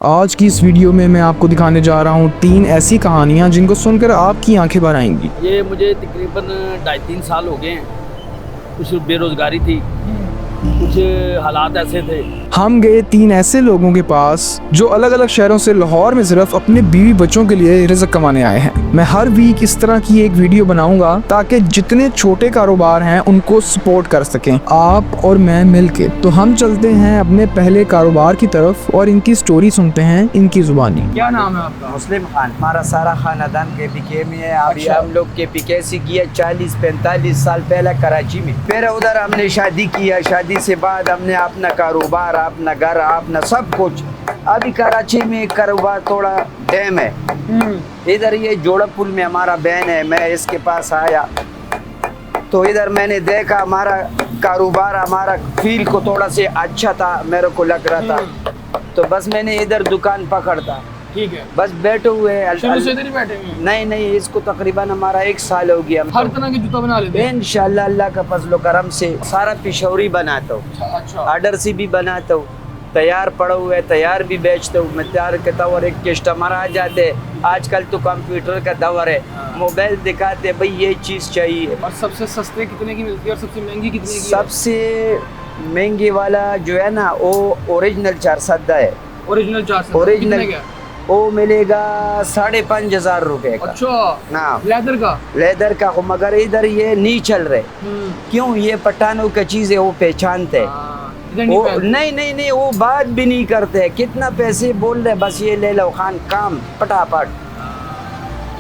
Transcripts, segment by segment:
आज की इस वीडियो में मैं आपको दिखाने जा रहा हूँ 3 ऐसी कहानियाँ जिनको सुनकर आपकी आंखें भर आएंगी। ये मुझे तकरीबन 2.5-3 साल हो गए हैं। कुछ बेरोज़गारी थी, कुछ हालात ऐसे थे। हम गए 3 ऐसे लोगों के पास जो अलग अलग शहरों से लाहौर में सिर्फ अपने बीवी बच्चों के लिए रिज़्क कमाने आए हैं। मैं हर वीक इस तरह की एक वीडियो बनाऊंगा ताकि जितने छोटे कारोबार हैं उनको सपोर्ट कर सकें आप और मैं मिलके। तो हम चलते हैं अपने पहले कारोबार की तरफ और इनकी स्टोरी सुनते हैं इनकी जुबानी। क्या नाम है आपका? मुस्लिम खान। हमारा सारा खानदान KPK में है। अभी अच्छा। हम लोग KPK से किया 40-45 साल पहले कराची में। फिर उधर हमने शादी किया। शादी से बाद हमने अपना कारोबार, अपना घर, अपना सब कुछ। अभी कराची में कारोबार थोड़ा डैम है। इधर ये जोड़ा पुल में हमारा बहन है, मैं इसके पास आया तो इधर मैंने देखा हमारा कारोबार, हमारा फील को थोड़ा से अच्छा था, मेरे को लग रहा था। तो बस मैंने इधर दुकान पकड़ता। ठीक है। बस बैठे हुए हैं। शुरू से इधर ही बैठे हुए हैं? नहीं, इसको तकरीबन हमारा 1 साल हो गया। हर तरह के जूता बना लेते हैं? इंशाल्लाह अल्लाह का फजलो करम से सारा पिशौरी बनाता हूँ। अच्छा। ऑर्डर से भी बनाता हूँ, तैयार पड़ा हुआ है, तैयार भी बेचता हूँ। मैं तैयार करता हूँ और एक कस्टमर आ जाते हैं। आजकल तो कंप्यूटर का दौर है, मोबाइल दिखाते भाई ये चीज़ चाहिए। और सबसे सस्ते कितने की मिलती है और सबसे महंगी कितने की? सबसे महंगी वाला जो है ना वो ओरिजिनल 4 है। ओरिजिनल 400? ओरिजिनल कितने का? वो मिलेगा 5,500 रुपए का। अच्छा। हाँ, लेदर का? लेदर का हो, मगर इधर ये नहीं चल रहे। क्यों? ये पठानों की चीज है, वो पहचानते हैं। इधर वो नहीं पहनते? नहीं, वो बात भी नहीं करते। कितना पैसे बोल रहे, बस ये ले लो खान, काम फटाफट।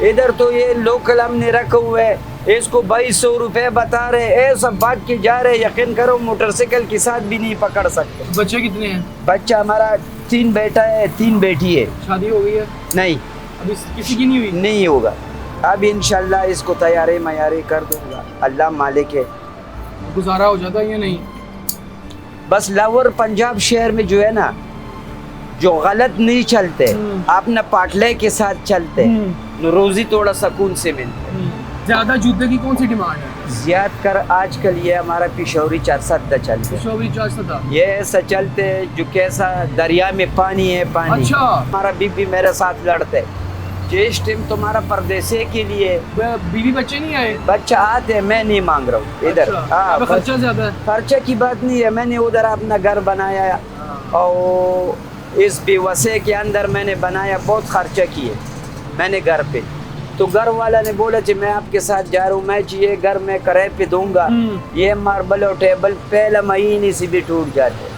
इधर तो ये लोकल हमने रखे हुए है, इसको 2200 रुपए बता रहे, ऐसा भाग के जा रहे। यकीन करो मोटरसाइकिल के साथ भी नहीं पकड़ सकते। बच्चे कितने हैं? बच्चा हमारा 3 बेटा है, 3 बेटी है। शादी हो गई है? नहीं, अभी किसी की नहीं हुई? नहीं होगा। अब इंशाल्लाह इसको तैयारी मयारी कर दूंगा, अल्लाह मालिक है। गुजारा हो जाता है या नहीं? बस लाहौर पंजाब शहर में जो है ना, जो गलत नहीं चलते, अपना पाटले के साथ चलते, रोजी थोड़ा सुकून से मिलते। ज्यादा जूते की कौन सी डिमांड है? ज्यादा कर आजकल ये हमारा पिशौरी 400 चलते। पिशौरी 400? ये ऐसा चलते जो कैसा दरिया में पानी है, पानी। अच्छा। हमारा बीबी मेरे साथ लड़ते, जिस टाइम तुम्हारा परदेसे के लिए बीवी बच्चे नहीं आए? बच्चा आते हैं, मैं नहीं मांग रहा हूँ इधर। अच्छा। हाँ, खर्चा ज्यादा है? खर्चा की बात नहीं है। मैंने उधर अपना घर बनाया और इस बेवसे के अंदर मैंने बनाया, बहुत खर्चा किए मैंने घर पे। तो घर वाला ने बोला जी मैं आपके साथ जा रहा हूँ, मैं ये घर में किराए पे दूंगा। ये मार्बल और टेबल पहले महीने से भी टूट जाते।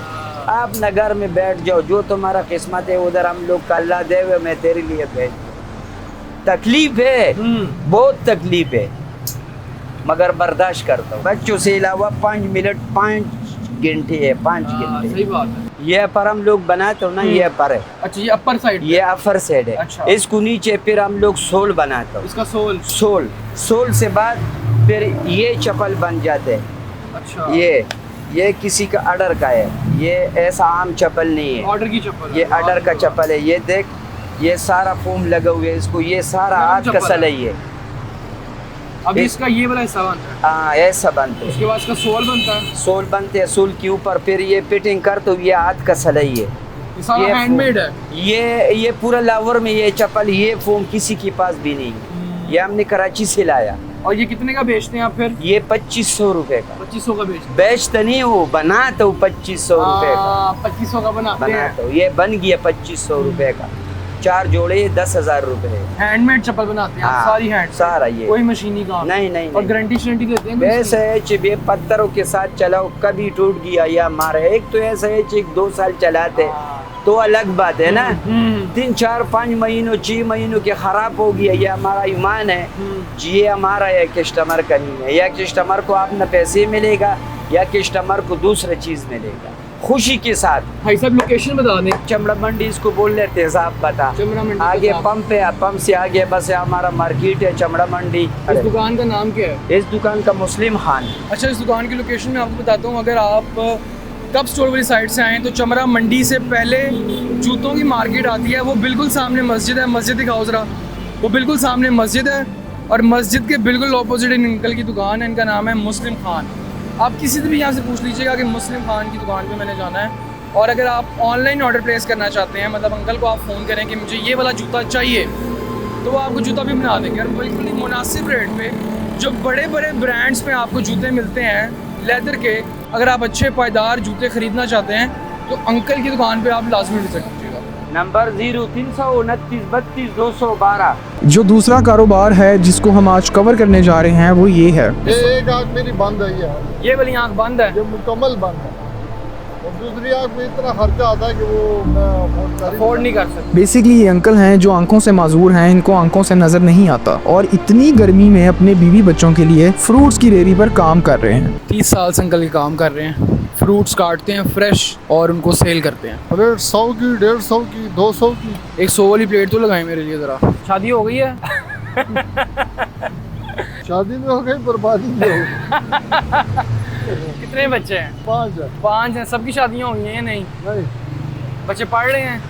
आप न घर में बैठ जाओ, जो तुम्हारा किस्मत है उधर हम लोग का अल्लाह देवे, मैं तेरे लिए भेज। तकलीफ है, बहुत तकलीफ है, मगर बर्दाश्त करता हूँ। बच्चों से अलावा 5 मिनट 5 घंटे है, 5 घंटे। सही बात है। ये पर हम लोग बनाते हो ना, ये पर है। अच्छा, ये अपर साइड? ये अपर साइड है। अच्छा। इसको नीचे फिर हम लोग सोल बनाते हो। इसका सोल? सोल से बाद फिर ये चप्पल बन जाते हैं। अच्छा। ये किसी का ऑर्डर का है, ये ऐसा आम चप्पल नहीं है। ऑर्डर की चप्पल? ये ऑर्डर का चप्पल है। ये देख, ये सारा फोम लगा हुआ है इसको, ये सारा हाथ का सलाई है। अभी इसका ये वाला हिस्सा बनता है? हाँ, ऐसा बनता है। उसके बाद इसका सोल बनता है? सोल बनते हैं, सोल के ऊपर फिर ये फिटिंग कर, तो ये हाथ का सलाई है। ये सारा हैंडमेड है? ये पूरा लाहौर में ये चप्पल, ये फोम किसी के पास भी नहीं है। ये हमने कराची से लाया। और ये कितने का बेचते हैं आप फिर? ये 2500 रुपए का। 2500 का बेचते? बेचता नहीं हूँ, बनाता हूँ 2500 रुपए का। 2500 का बनाते हैं? ये बन गया 2500 रुपए का। 4 जोड़े 10,000 रुपए। हैंडमेड चप्पल बनाते हैं? हाँ, सारी हैंड? सारा ये कोई मशीनी काम? नहीं। और गारंटी शारंटी देते हैं? वैसे है चिबे पत्थरों के साथ चलाओ, कभी टूट गया या मारा। एक तो ऐसा है 2 साल चलाते तो अलग बात है ना। 3, 4, 5 महीनों 6 महीनों के खराब हो गया, ये हमारा ईमान है। ये हमारा या कस्टमर का नहीं है। या कस्टमर को अपना पैसे मिलेगा या कस्टमर को दूसरा चीज मिलेगा, खुशी के साथ। भाई साहब लोकेशन बता दें। चमड़ा मंडी इसको बोल लेते हैं साहब, बता। चमड़ा मंडी आगे पंप है, पंप से आगे बस है हमारा मार्केट है, चमड़ा मंडी। इस दुकान का नाम क्या है? इस दुकान का मुस्लिम खान। अच्छा, इस दुकान की लोकेशन मैं आपको बताता हूँ। अगर आप कब स्टोर वाली साइड से आएँ तो चमड़ा मंडी से पहले जूतों की मार्केट आती है, वो बिल्कुल सामने मस्जिद है। मस्जिद दिखाओ जरा, वो बिल्कुल सामने मस्जिद है और मस्जिद के बिल्कुल ऑपोजिट इन अंकल की दुकान है। इनका नाम है मुस्लिम खान। आप किसी से भी यहाँ से पूछ लीजिएगा कि मुस्लिम खान की दुकान पे मैंने जाना है और अगर आप ऑनलाइन ऑर्डर प्लेस करना चाहते हैं, मतलब अंकल को आप फ़ोन करें कि मुझे ये वाला जूता चाहिए, तो वो आपको जूता भी बना देंगे और बिल्कुल ही मुनासिब रेट पे। जो बड़े बड़े ब्रांड्स में आपको जूते मिलते हैं लेदर के, अगर आप अच्छे पायदार जूते ख़रीदना चाहते हैं तो अंकल की दुकान पे आप लाजमी विजिट कीजिएगा। नंबर 0329 जो दूसरा कारोबार है जिसको हम आज कवर करने जा रहे हैं वो ये है। ये एक आँख मेरी बंद है, ये वाली आँख बंद है, ये मुकम्मल बंद है, और दूसरी आँख में इतना खर्चा आता है कि वो मैं अफोर्ड नहीं कर सकते। बेसिकली ये अंकल हैं जो आंखों से माजूर हैं, इनको आंखों से नजर नहीं आता और इतनी गर्मी में अपने बीवी बच्चों के लिए फ्रूट्स की रेहड़ी पर काम कर रहे हैं। 30 साल से अंकल ये काम कर रहे हैं, फ्रूट्स काटते हैं फ्रेश और उनको सेल करते हैं। प्लेट 100 की, 150 की, 200 की। एक 100 वाली प्लेट तो लगाएं मेरे लिए ज़रा। शादी हो गई है? शादी में हो गई, बर्बादी में हो गई। कितने बच्चे हैं? 5 है। 5 हैं। सबकी शादियाँ हुई हैं या नहीं? नहीं, बच्चे पढ़ रहे हैं?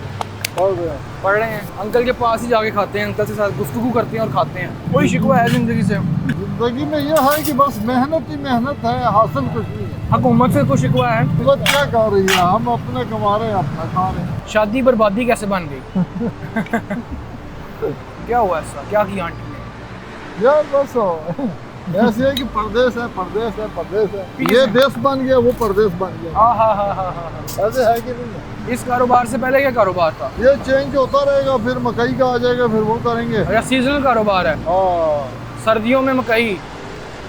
हो गया। पढ़ रहे हैं। अंकल के पास ही जाके खाते हैं, अंकल के साथ गुफ्तगू करते हैं और खाते हैं। कोई शिकवा है ज़िंदगी से? जिंदगी में ये है कि बस मेहनत ही मेहनत है, हासिल कुछ नहीं है। हुकूमत से कुछ शिकवा है? हुकूमत क्या कर रही है? हम अपना कमा रहे हैं, अपना खा रहे हैं। शादी बर्बादी कैसे बन गई? क्या हुआ ऐसा? क्या किया आंटी ने? यार बस ऐसे है कि परदेश है, परदेश है, परदेश है। पीछे ये से। देश बन गया, वो परदेश बन गया। हाँ। ऐसे है कि नहीं है? इस कारोबार से पहले क्या कारोबार था? ये चेंज होता रहेगा, फिर मकई का आ जाएगा, फिर वो करेंगे। अच्छा, सीजनल कारोबार है। हाँ, सर्दियों में मकई,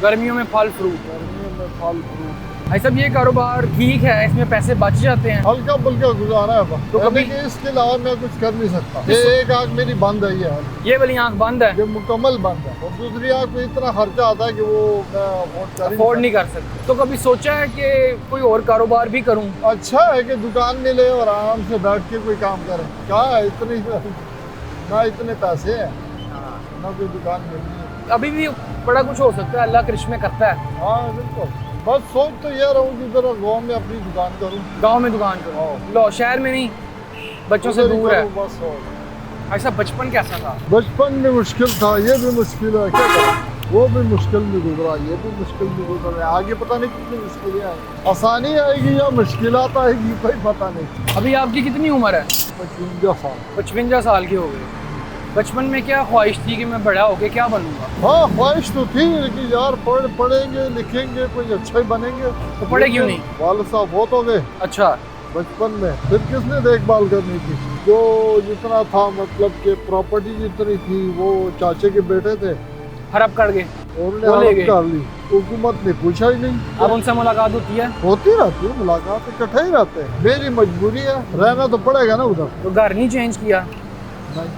गर्मियों में फल फ्रूट। गर्मियों में फल फ्रूट। भाई साहब, ये कारोबार ठीक है, इसमें पैसे बच जाते हैं। हल्का फुल्का गुजारा है बस। तो कभी- यानी कि इसके अलावा मैं कुछ कर नहीं सकता। ये एक आँख मेरी बंद है, ये वाली आँख बंद है, ये मुकम्मल बंद है, और दूसरी आँख में इतना खर्चा आता है कि वो मैं अफोर्ड नहीं कर सकते। तो कभी सोचा है कि कोई और कारोबार भी करूं? अच्छा है कि दुकान मिले और आराम से बैठ के कोई काम करें। क्या है इतनी ना इतने पैसे हैं, ना कोई दुकान मिलनी है। अभी भी बड़ा कुछ हो सकता है, अल्लाह करिश्मे करता है। हाँ बिल्कुल, बस सोच तो ये रहूँ कि जरा गाँव में अपनी दुकान करूँ। गांव में दुकान करो, लो शहर में नहीं, बच्चों से उधर ही दूर है। करूँ बस। और ऐसा बचपन कैसा था? बचपन में मुश्किल था, ये भी मुश्किल है, क्या करें? वो भी मुश्किल में गुजरा, ये भी मुश्किल में गुजर रहा है। आगे पता नहीं कितनी मुश्किलें आएंगी, आसानी आएगी या मुश्किलात आएगी, कोई पता नहीं। अभी आपकी कितनी उम्र है? 55 साल। 55 साल की हो गई। बचपन में क्या ख्वाहिश थी कि मैं बड़ा होके क्या बनूंगा? हाँ, ख्वाहिश तो थी कि यार पढ़ेंगे लिखेंगे, कोई अच्छा ही बनेंगे। तो पढ़े क्यों नहीं? वालिद साहब बहुत हो गए अच्छा, बचपन में, फिर किसने देखभाल करनी थी? जो जितना था, मतलब कि प्रॉपर्टी जितनी थी, वो चाचे के बेटे थे, हड़प कर गए, उन्होंने वो ले हड़प गए। कर ली। हुकूमत ने पूछा ही नहीं। अब उनसे मुलाकात होती है? होती रहती है मुलाकात, इकट्ठे ही रहते हैं। मेरी मजबूरी है, रहना तो पड़ेगा ना उधर। तो घर नहीं चेंज किया? नहीं,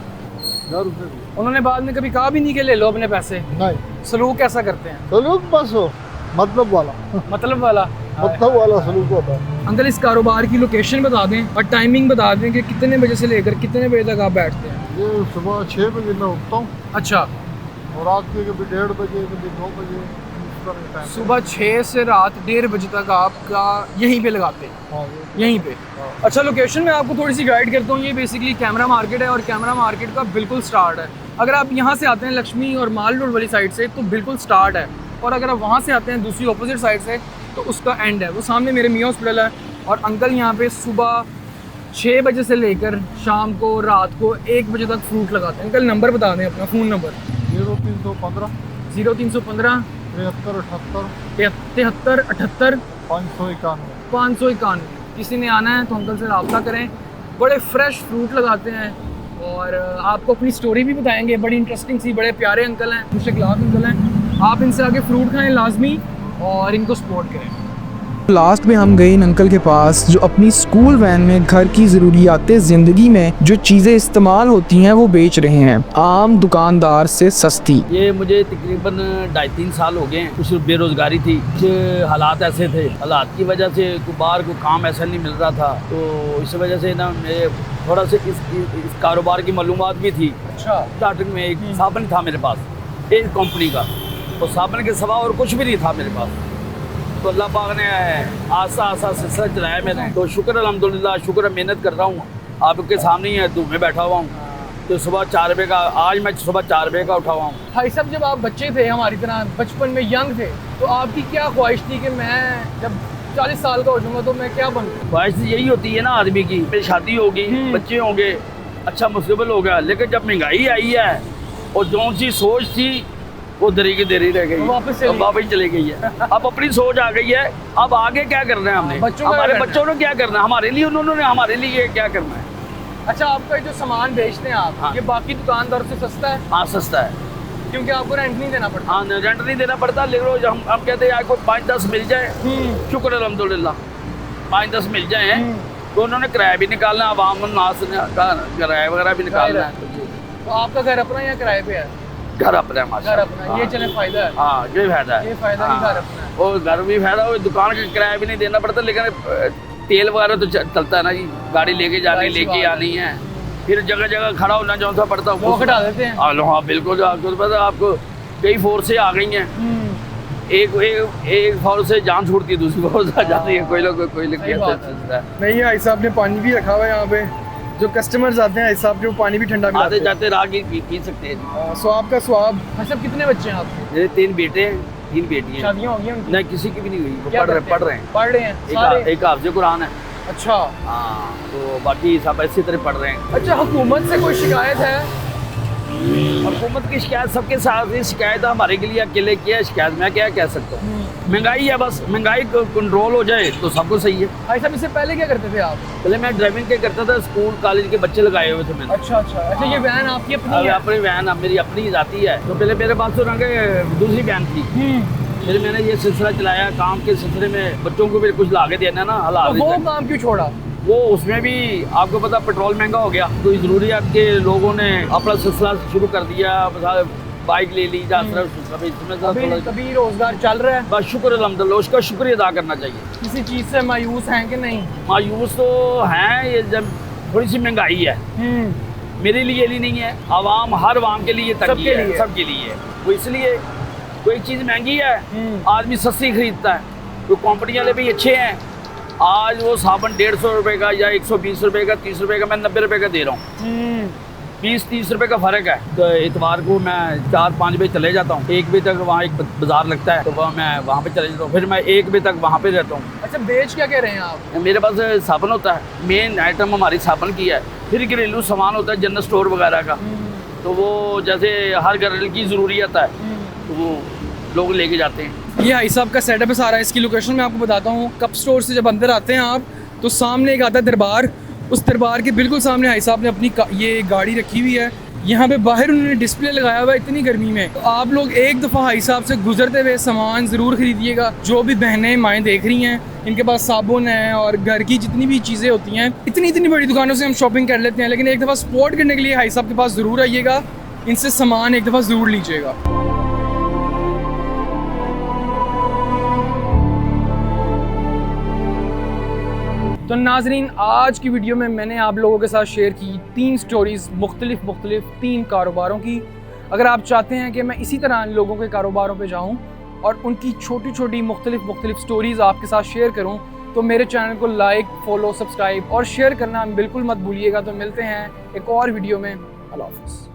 घर से भी उन्होंने बाद में कभी कहा भी नहीं कि ले लो अपने पैसे? नहीं। सलूक कैसा करते हैं? सलूक बस हो, मतलब वाला मतलब वाला। मतलब वाला सलूक होता है। अंकल, इस कारोबार की लोकेशन बता दें और टाइमिंग बता दें कि कितने बजे से लेकर कितने बजे तक आप बैठते हैं? ये सुबह 6 बजे मैं उठता हूँ, अच्छा, और रात के कभी 1:30 बजे, कभी 2 बजे, इस तरह का टाइम। सुबह 6 से रात 1:30 बजे तक आपका यहीं पे लगाते हैं? हाँ, यहीं पे। अच्छा, लोकेशन में आपको थोड़ी सी गाइड करता हूँ। ये बेसिकली कैमरा मार्केट है और कैमरा मार्केट का बिल्कुल स्टार्ट है। अगर आप यहाँ से आते हैं लक्ष्मी और माल रोड वाली साइड से तो बिल्कुल स्टार्ट है, और अगर आप वहाँ से आते हैं दूसरी अपोजिट साइड से तो उसका एंड है। वो सामने मेरे मियाँ हॉस्पिटल है, और अंकल यहाँ पे सुबह 6 बजे से लेकर शाम को रात को 1 बजे तक फ्रूट लगाते हैं। अंकल, नंबर बता दें अपना, फ़ोन नंबर। 0315 0315 73 73 78 78 591। 591। किसी ने आना है तो अंकल से रब्ता करें। बड़े फ्रेश फ्रूट लगाते हैं और आपको अपनी स्टोरी भी बताएंगे। बड़ी इंटरेस्टिंग सी, बड़े प्यारे अंकल हैं, मुझसे क्लास अंकल हैं। आप इनसे आगे फ्रूट खाएं लाजमी और इनको सपोर्ट करें। लास्ट में हम गए इन अंकल के पास जो अपनी स्कूल वैन में घर की ज़रूरियात ज़िंदगी में जो चीज़ें इस्तेमाल होती हैं वो बेच रहे हैं, आम दुकानदार से सस्ती। ये मुझे तकरीबन 2.5-3 साल हो गए हैं। कुछ बेरोजगारी थी, कुछ हालात ऐसे थे, हालात की वजह से बाहर को काम ऐसा नहीं मिल रहा था, तो इस वजह से ना मेरे थोड़ा सा इस कारोबार की मालूमात भी थी। अच्छा, स्टार्टिंग में एक साबुन था मेरे पास, एक कंपनी का, और साबुन के सिवा और कुछ भी नहीं था मेरे पास। तो अल्लाह पाक ने आस्ता आस्ता सिलसिला चलाया मैंने, तो शुक्र अल्हम्दुलिल्लाह, शुक्र है, मेहनत कर रहा हूँ। आपके सामने ही है, धूप में बैठा हुआ हूँ। तो सुबह 4 बजे का, आज मैं सुबह 4 बजे का उठा हुआ हूँ। भाई साहब, जब आप बच्चे थे, हमारी तरह बचपन में यंग थे, तो आपकी क्या ख्वाहिश थी कि मैं जब 40 साल का हो जाऊंगा तो मैं क्या बनूँ? ख्वाहिश यही होती है ना आदमी की, मेरी शादी होगी, बच्चे होंगे, अच्छा मुस्तकबिल होगा। लेकिन जब महंगाई आई है और जो सी सोच थी वो दरी की देरी रह गई, वापस चली गई है। अब अपनी सोच आ गई है, अब आगे क्या करना है हमने, हमारे बच्चों ने क्या करना है, हमारे लिए उन्होंने हमारे लिए क्या करना है। अच्छा, आपका जो सामान बेचते हैं आप, हाँ। ये बाकी दुकानदारों से सस्ता है? हाँ सस्ता है, क्योंकि आपको रेंट नहीं देना पड़ता। हाँ रेंट नहीं देना पड़ता। लेकिन हम कहते हैं आपको 5-10 मिल जाए, शुक्र अल्हम्दुलिल्लाह 5-10 मिल जाए, तो उन्होंने किराया भी निकालना, आवाम नास का किराया वगैरह भी निकालना है। तो आपका घर अपना या किराए पे है? घर अपना है घर माशाल्लाह। अपना, ये चले फायदा है। हाँ ये फायदा है, ये फायदा ही घर अपना है। और घर भी फायदा, और दुकान का किराया भी नहीं देना पड़ता। लेकिन तेल वगैरह तो चलता है ना जी, गाड़ी लेके जानी, लेके आनी है, फिर जगह जगह खड़ा होना जो सा पड़ता है वो हटा देते हैं। हाँ बिल्कुल, आपको पता है, आपको कई फोर्सें आ गई हैं, एक फोर्स से जान छूटती है, दूसरी फोर्स आ जाती है, कोई लोग नहीं, भाई साहब ने पानी भी रखा हुआ है यहाँ पे, जो कस्टमर्स आते हैं हिसाब के वो पानी भी ठंडा आते जाते राहगीर पी सकते हैं। स्वाब का स्वाब। अच्छा, कितने बच्चे हैं आपके? मेरे 3 बेटे हैं, 3 बेटी हैं। शादियाँ हो गई उनकी? नहीं, किसी की भी नहीं हुई, वो क्या पढ़ रहे हैं। पढ़ रहे हैं सारे? एक हाफ़िज़ कुरान है। अच्छा हाँ, तो बाकी सब इसी तरह पढ़ रहे हैं। अच्छा, हुकूमत से कोई शिकायत है? हुकूमत की शिकायत सबके साथ ही शिकायत है, हमारे के लिए अकेले की है शिकायत, मैं क्या कह सकता हूँ। महंगाई है, बस महंगाई कंट्रोल हो जाए तो सब कुछ सही है। भाई साहब, इससे पहले क्या करते थे आप? पहले मैं ड्राइविंग के करता था, स्कूल कॉलेज के बच्चे लगाए हुए थे मैंने। अच्छा अच्छा अच्छा, ये वैन आपकी अपनी है? अपनी वैन, मेरी अपनी जाती है। तो पहले मेरे पास तो रंग दूसरी वैन थी, फिर मैंने ये सिलसिला चलाया, काम के सिलसिले में बच्चों को भी कुछ लाके देना ना, हालात। तो वो काम क्यों छोड़ा? वो उसमें भी आपको पता पेट्रोल महंगा हो गया, तो ज़रूरियात के लोगों ने अपना सिलसिला शुरू कर दिया, बाइक ले ली, कभी रोजगार चल रहा है? बस शुक्र अल्हम्दुलिल्लाह, उसका शुक्रिया अदा करना चाहिए। किसी चीज़ से मायूस हैं कि नहीं? मायूस तो हैं, ये जब थोड़ी सी महंगाई है, मेरे लिए ही नहीं है, आवाम हर आवाम के लिए तंगी है, सबके लिए। वो इसलिए कोई चीज़ महंगी है, आदमी सस्ती खरीदता है। तो कंपनी वाले भी अच्छे हैं, आज वो साबुन 150 रुपये का या 120 रुपये का, 30 रुपये का, मैं 90 रुपये का दे रहा हूँ। 20-30 रुपये का फ़र्क है। तो इतवार को मैं 4-5 बजे चले जाता हूँ, 1 बजे तक वहाँ एक बाज़ार लगता है, तो वह मैं वहाँ पे चले जाता हूँ, फिर मैं 1 बजे तक वहाँ पे रहता हूँ। अच्छा, बेच क्या कह रहे हैं आप? मेरे पास साबुन होता है, मेन आइटम हमारी साबुन की है, फिर घरेलू सामान होता है जनरल स्टोर वगैरह का, तो वो जैसे हर घर की ज़रूरियत है तो वो लोग लेके जाते हैं। ये भाई साहब का सेटअप है सारा। इसकी लोकेशन मैं आपको बताता हूँ। कप स्टोर से जब अंदर आते हैं आप, तो सामने एक आता है दरबार, उस दरबार के बिल्कुल सामने भाई साहब ने अपनी ये गाड़ी रखी हुई है। यहाँ पे बाहर उन्होंने डिस्प्ले लगाया हुआ है इतनी गर्मी में। तो आप लोग एक दफ़ा भाई साहब से गुजरते हुए सामान ज़रूर खरीदिएगा। जो भी बहनें माएँ देख रही हैं, इनके पास साबुन है और घर की जितनी भी चीज़ें होती हैं, इतनी बड़ी दुकानों से हम शॉपिंग कर लेते हैं, लेकिन एक दफ़ा सपोर्ट करने के लिए भाई साहब के पास ज़रूर आइएगा, इनसे सामान एक दफ़ा ज़रूर लीजिएगा। तो नाजरीन, आज की वीडियो में मैंने आप लोगों के साथ शेयर की 3 स्टोरीज़ मुख्तलिफ 3 कारोबारों की। अगर आप चाहते हैं कि मैं इसी तरह लोगों के कारोबारों पे जाऊं और उनकी छोटी छोटी मुख्तलिफ स्टोरीज़ आपके साथ शेयर करूं, तो मेरे चैनल को लाइक, फॉलो, सब्सक्राइब और शेयर करना बिल्कुल मत भूलिएगा। तो मिलते हैं एक और वीडियो में। अल्लाह हाफ़िज़।